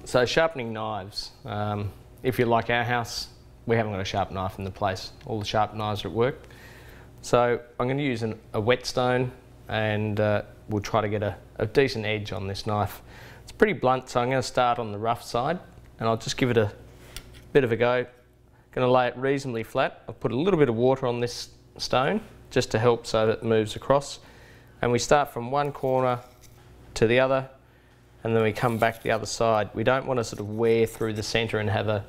So sharpening knives. If you're like our house, we haven't got a sharp knife in the place. All the sharp knives are at work. So I'm going to use a whetstone, and we'll try to get a decent edge on this knife. It's pretty blunt, so I'm going to start on the rough side, and I'll just give it a bit of a go. Going to lay it reasonably flat. I'll put a little bit of water on this stone just to help so that it moves across. And we start from one corner to the other, and then we come back the other side. We don't want to sort of wear through the centre and have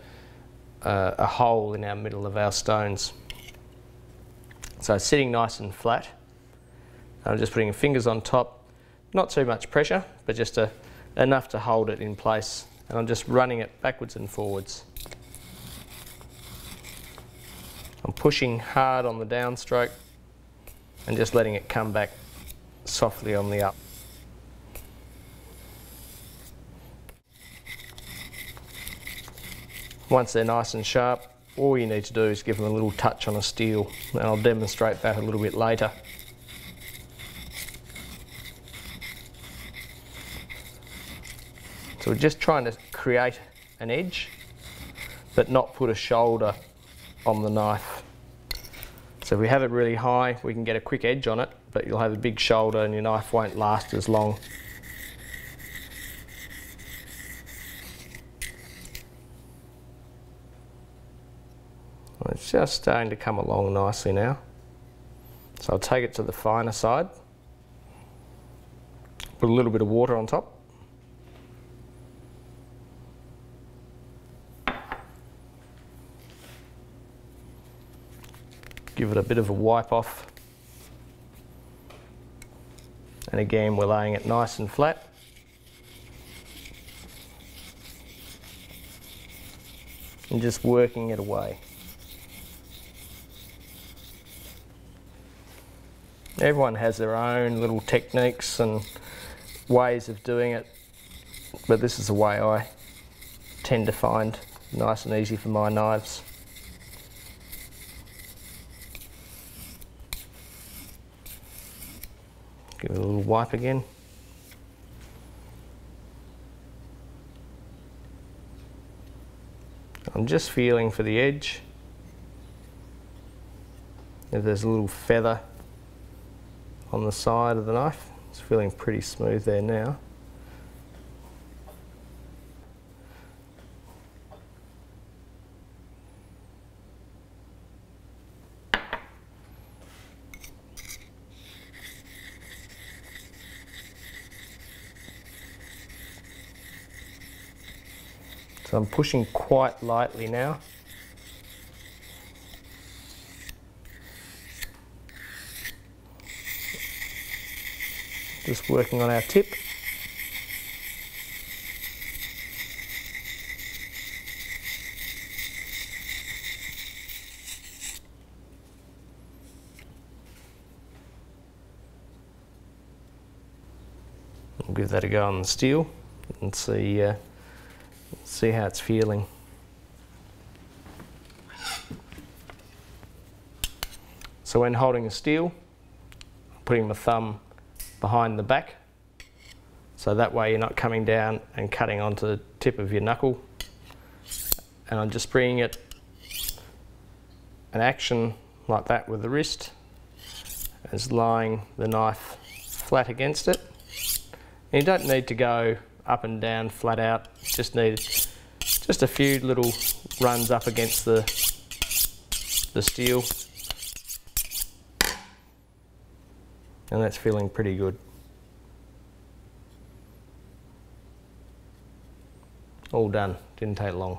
a hole in our middle of our stones. So sitting nice and flat. I'm just putting fingers on top, not too much pressure, but just enough to hold it in place. And I'm just running it backwards and forwards. I'm pushing hard on the downstroke and just letting it come back softly on the up. Once they're nice and sharp, all you need to do is give them a little touch on a steel, and I'll demonstrate that a little bit later. So we're just trying to create an edge, but not put a shoulder on the knife. So if we have it really high, we can get a quick edge on it, but you'll have a big shoulder and your knife won't last as long. It's just starting to come along nicely now. So I'll take it to the finer side, put a little bit of water on top. Give it a bit of a wipe off. And again, we're laying it nice and flat. And just working it away. Everyone has their own little techniques and ways of doing it, but this is the way I tend to find nice and easy for my knives. Give it a little wipe again. I'm just feeling for the edge. If there's a little feather on the side of the knife, it's feeling pretty smooth there now. So I'm pushing quite lightly now. Just working on our tip. We'll give that a go on the steel and see how it's feeling. So when holding a steel, I'm putting my thumb behind the back, so that way you're not coming down and cutting onto the tip of your knuckle. And I'm just bringing it an action like that with the wrist, as lying the knife flat against it. And you don't need to go up and down flat out, just need just a few little runs up against the steel, and that's feeling pretty good. All done, didn't take long.